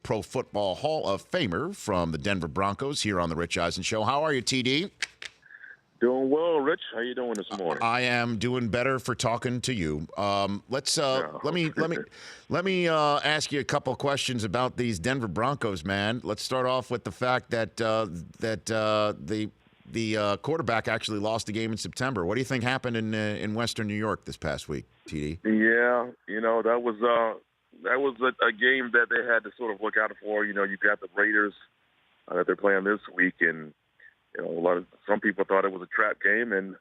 Pro Football Hall of Famer from the Denver Broncos here on the Rich Eisen Show. How are you, TD? Doing well, Rich. How you doing this morning? I am doing better for talking to you. Let me ask you a couple of questions about these Denver Broncos, man. Let's start off with the fact that the quarterback actually lost the game in September. What do you think happened in Western New York this past week, TD? Yeah, that was a game that they had to sort of look out for. You got the Raiders that they're playing this week, and some people thought it was a trap game, and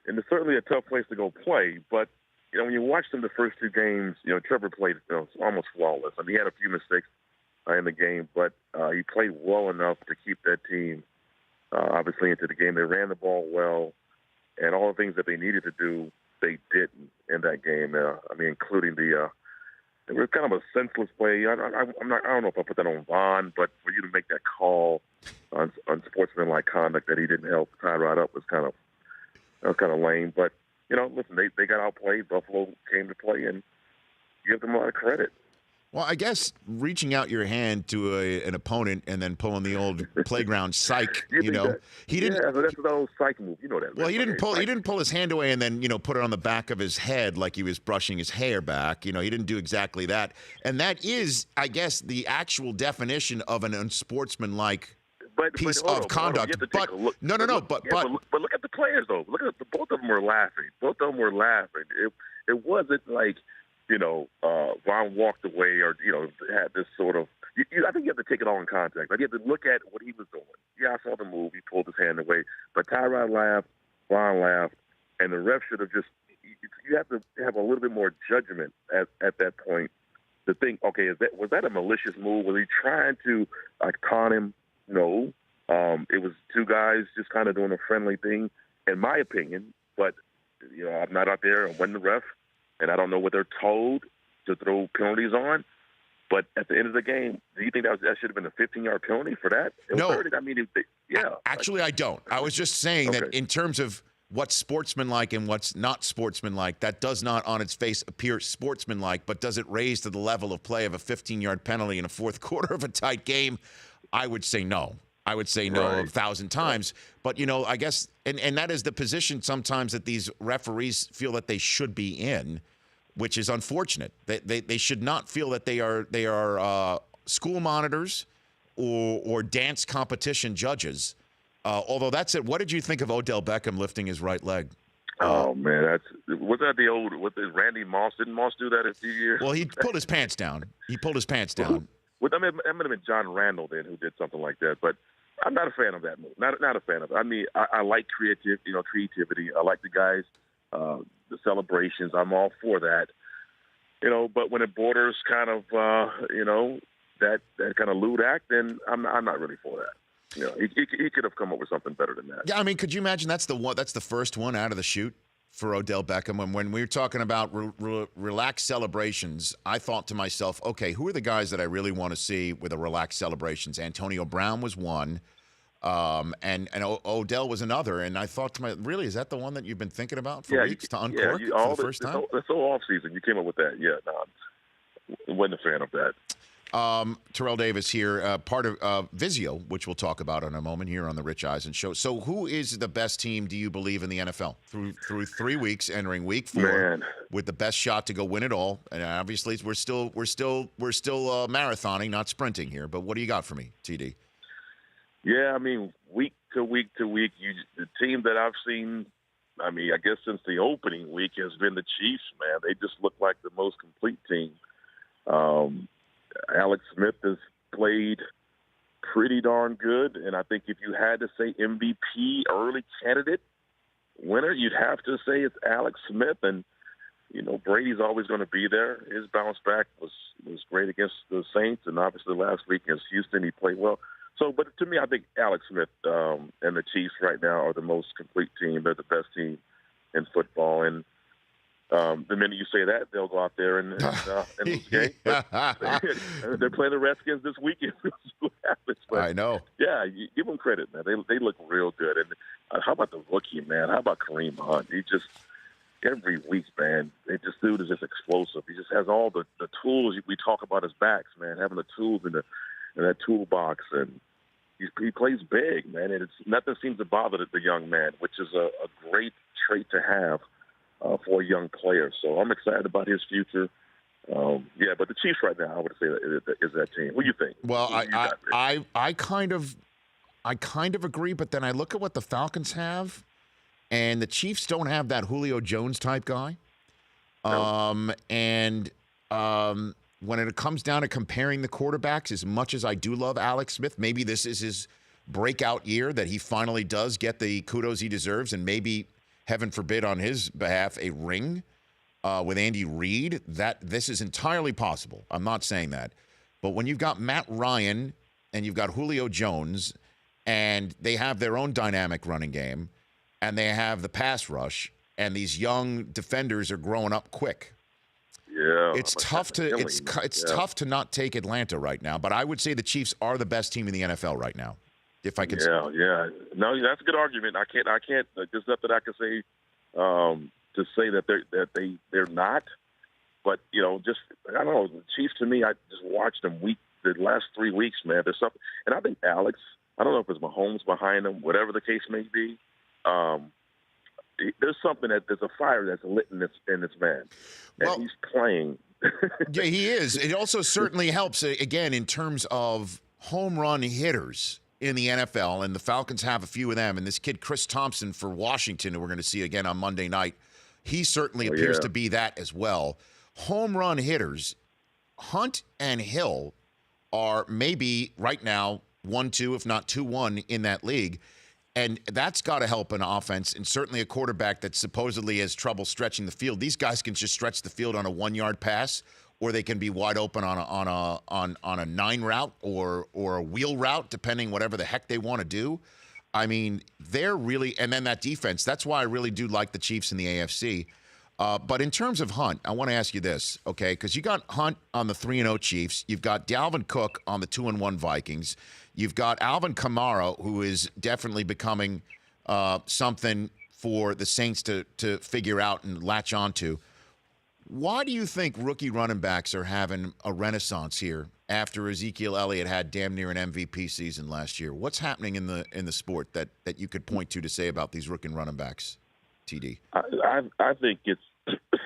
it's certainly a tough place to go play. But when you watch them the first two games, Trevor played almost flawless. I mean, he had a few mistakes in the game, but he played well enough to keep that team obviously into the game. They ran the ball well, and all the things that they needed to do, they did in that game. Including it was kind of a senseless play. I don't know if I put that on Vaughn, but for you to make that call on sportsmanlike conduct that he didn't help Tyrod up was kind of lame. But listen, they got outplayed. Buffalo came to play, and give them a lot of credit. Well, I guess reaching out your hand to an opponent and then pulling the old playground psych, he didn't. Yeah, that's the old psych move. You know that. Well, he didn't pull his hand away and then put it on the back of his head like he was brushing his hair back. He didn't do exactly that, and that is, I guess, the actual definition of an unsportsmanlike piece of conduct. But look at the players though. Both of them were laughing. It wasn't like Vaughn walked away or had this sort of. I think you have to take it all in context. Like, you have to look at what he was doing. Yeah, I saw the move. He pulled his hand away, but Tyrod laughed, Vaughn laughed, and the ref should have just. You have to have a little bit more judgment at that point to think, okay, was that a malicious move? Was he trying to taunt him? No. It was two guys just kind of doing a friendly thing, in my opinion. But I'm not out there and wasn't the ref, and I don't know what they're told to throw penalties on. But at the end of the game, do you think that should have been a 15-yard penalty for that? No. Actually, I don't. I was just saying that in terms of what's sportsmanlike and what's not sportsmanlike, that does not on its face appear sportsmanlike, but does it raise to the level of play of a 15-yard penalty in a fourth quarter of a tight game? I would say no. I would say no 1,000 times. But, I guess, and that is the position sometimes that these referees feel that they should be in, which is unfortunate. They should not feel that they are school monitors or dance competition judges. Although that's it. What did you think of Odell Beckham lifting his right leg? Oh man, was that the old? Randy Moss? Didn't Moss do that a few years? Well, he pulled his pants down. Well, that might have been John Randall then who did something like that. But I'm not a fan of that move. Not a fan of it. I mean, I like creativity. I like the guys, the celebrations. I'm all for that. But when it borders kind of, that kind of lewd act, then I'm not really for that. He could have come up with something better than that. Yeah, I mean, could you imagine that's the first one out of the chute for Odell Beckham? When we were talking about relaxed celebrations, I thought to myself, okay, who are the guys that I really want to see with a relaxed celebrations? Antonio Brown was one, and Odell was another. And I thought to myself, really, is that the one that you've been thinking about for weeks to uncork for the first time? That's so off season. You came up with that. Yeah, no, wasn't a fan of that. Terrell Davis here, part of Vizio, which we'll talk about in a moment here on the Rich Eisen Show. So, who is the best team, do you believe, in the NFL through 3 weeks, entering week 4, with the best shot to go win it all? And obviously, we're still marathoning, not sprinting here. But what do you got for me, TD? Yeah, I mean, week to week, the team that I've seen, I mean, I guess since the opening week has been the Chiefs. Man, they just look like the most complete team. Alex Smith has played pretty darn good, and I think if you had to say MVP early candidate winner, you'd have to say it's Alex Smith. And Brady's always going to be there. His bounce back was great against the Saints, and obviously last week against Houston he played well. So, but to me, I think Alex Smith and the Chiefs right now are the most complete team. They're the best team in football, and the minute you say that, they'll go out there and lose the game. They're playing the Redskins this weekend. But, I know. Yeah, you give them credit, man. They look real good. And how about the rookie, man? How about Kareem Hunt? every week, man. This dude is just explosive. He just has all the tools we talk about as backs, man. Having the tools in that toolbox, and he plays big, man. And nothing seems to bother the young man, which is a great trait to have for a young player. So I'm excited about his future. But the Chiefs right now, I would say is that team. What do you think? Well, I kind of agree, but then I look at what the Falcons have, and the Chiefs don't have that Julio Jones type guy. No. When it comes down to comparing the quarterbacks, as much as I do love Alex Smith, maybe this is his breakout year that he finally does get the kudos he deserves, and maybe, heaven forbid, on his behalf, a ring with Andy Reid. That this is entirely possible. I'm not saying that. But when you've got Matt Ryan and you've got Julio Jones, and they have their own dynamic running game, and they have the pass rush, and these young defenders are growing up quick. Yeah, it's tough to not take Atlanta right now, but I would say the Chiefs are the best team in the NFL right now. If I could, yeah. No, that's a good argument. I can't. There's nothing I can say to say that they're not. But just I don't know. The Chiefs, to me, I just watched them the last 3 weeks, man. There's something, and I think Alex. I don't know if it's Mahomes behind them, whatever the case may be. There's something there's a fire that's lit in this man, and he's playing. Yeah, he is. It also certainly helps again in terms of home run hitters in the NFL, and the Falcons have a few of them. And this kid Chris Thompson for Washington, who we're going to see again on Monday night, he certainly appears to be that as well. Home run hitters, Hunt and Hill are maybe right now 1-2, if not 2-1 in that league. And that's got to help an offense, and certainly a quarterback that supposedly has trouble stretching the field. These guys can just stretch the field on a 1-yard pass, or they can be wide open on a 9 route or a wheel route, depending whatever the heck they want to do. I mean, they're really, and then that defense. That's why I really do like the Chiefs in the AFC. But in terms of Hunt, I want to ask you this, okay? Because you got Hunt on the 3-0 Chiefs, you've got Dalvin Cook on the 2-1 Vikings. You've got Alvin Kamara, who is definitely becoming something for the Saints to figure out and latch onto. Why do you think rookie running backs are having a renaissance here after Ezekiel Elliott had damn near an MVP season last year? What's happening in the sport that you could point to say about these rookie running backs, TD? I think it's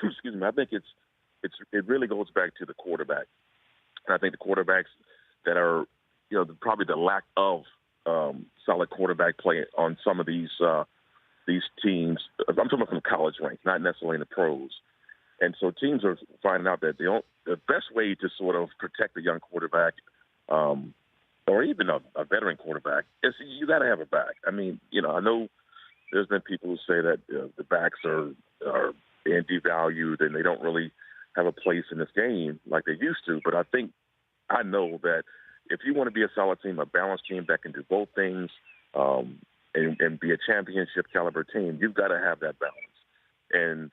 excuse me. I think it really goes back to the quarterback. And I think the quarterbacks that are probably the lack of solid quarterback play on some of these teams. I'm talking about from college ranks, not necessarily in the pros. And so teams are finding out that the best way to sort of protect a young quarterback, or even a veteran quarterback, is you got to have a back. I mean, I know there's been people who say that the backs are being devalued and they don't really have a place in this game like they used to. But I know that if you want to be a solid team, a balanced team that can do both things, and be a championship caliber team, you've got to have that balance. And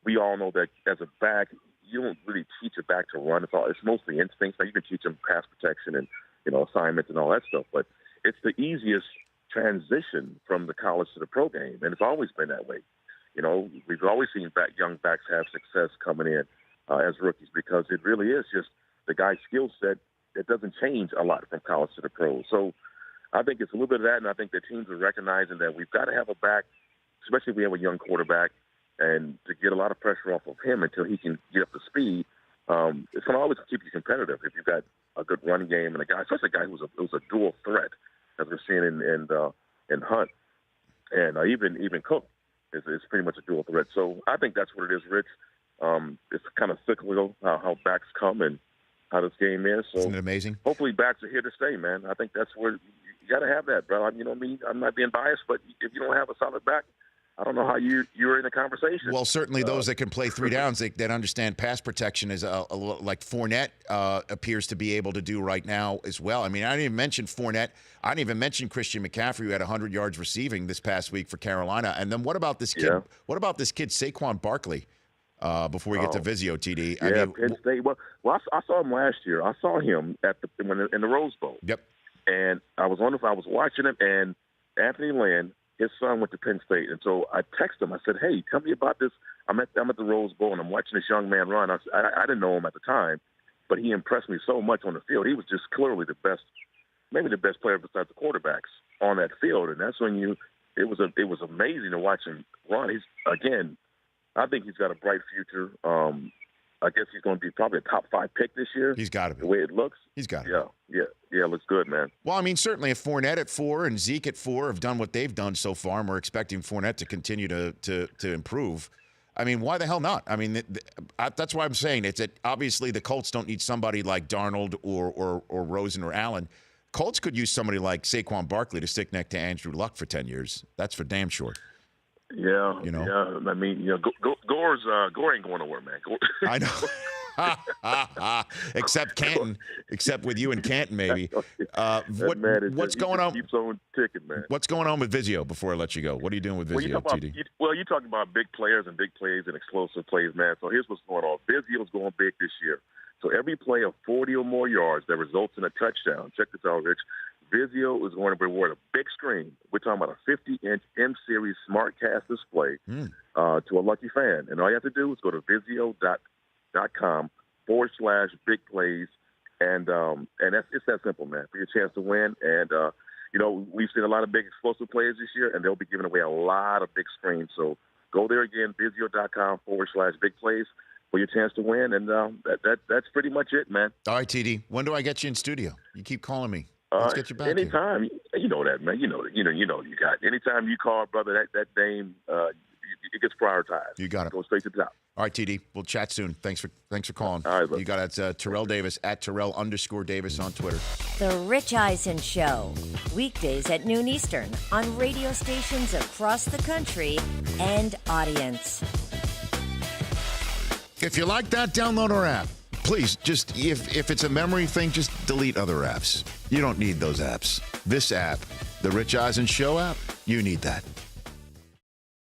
we all know that as a back, you don't really teach a back to run. It's mostly instincts. Now you can teach them pass protection and assignments and all that stuff, but it's the easiest transition from the college to the pro game, and it's always been that way. We've always seen young backs have success coming in as rookies because it really is just the guy's skill set. It doesn't change a lot from college to the pros. So I think it's a little bit of that, and I think the teams are recognizing that we've got to have a back, especially if we have a young quarterback, and to get a lot of pressure off of him until he can get up to speed. It's going to always keep you competitive if you've got a good running game and a guy, especially a guy who's a dual threat, as we're seeing in Hunt, and even Cook is pretty much a dual threat. So I think that's what it is, Rich. It's kind of cyclical how backs come and how this game is. So isn't it amazing? Hopefully backs are here to stay, man. I think that's where you got to have that, bro. You know me, I'm not being biased, but if you don't have a solid back, I don't know how you're in the conversation. Well, certainly those that can play 3 downs, that understand pass protection is a little like Fournette appears to be able to do right now as well. I mean, I didn't even mention Fournette. I didn't even mention Christian McCaffrey, who had 100 yards receiving this past week for Carolina. And then what about this kid? Yeah. What about this kid Saquon Barkley? Before we get to Vizio, TD. I mean, Penn State. Well, I saw him last year. I saw him in the Rose Bowl. Yep. And I was watching him, and Anthony Lynn his son went to Penn State, and so I texted him. I said, "Hey, tell me about this. I'm at the Rose Bowl, and I'm watching this young man run. I didn't know him at the time, but he impressed me so much on the field. He was just clearly the best, maybe the best player besides the quarterbacks on that field. And that's when it was amazing to watch him run. I think he's got a bright future. I guess he's going to be probably a top 5 pick this year. He's got to be. The way it looks. He's got to be. Yeah, it looks good, man. Well, I mean, certainly if Fournette at 4 and Zeke at 4 have done what they've done so far, and we're expecting Fournette to continue to improve, I mean, why the hell not? I mean, that's why I'm saying it's that obviously the Colts don't need somebody like Darnold or Rosen or Allen. Colts could use somebody like Saquon Barkley to stick next to Andrew Luck for 10 years. That's for damn sure. Yeah, you know? Yeah. I mean, Gore ain't going nowhere, man. I know. Except with you and Canton, maybe. What's going on? Keeps on ticking, man. What's going on with Vizio before I let you go? What are you doing with Vizio, TD? You're talking about big players and big plays and explosive plays, man. So here's what's going on. Vizio's going big this year. So every play of 40 or more yards that results in a touchdown, check this out, Rich, Vizio is going to reward a big screen. We're talking about a 50-inch M-Series SmartCast display to a lucky fan. And all you have to do is go to Vizio.com/big plays. And it's that simple, man, for your chance to win. And, we've seen a lot of big explosive plays this year, and they'll be giving away a lot of big screens. So go there again, Vizio.com/big plays for your chance to win. And that's pretty much it, man. All right, TD. When do I get you in studio? You keep calling me. Let's get you back anytime. Here. You know that, man. You know you got. Anytime you call, brother, that name it gets prioritized. You got it. Go straight to the top. All right, TD. We'll chat soon. Thanks for calling. All right, you got it. Terrell Davis at Terrell_Davis on Twitter. The Rich Eisen Show, weekdays at noon Eastern on radio stations across the country and audience. If you like that, download our app. Please, just if it's a memory thing, just delete other apps. You don't need those apps. This app, the Rich Eisen Show app, you need that.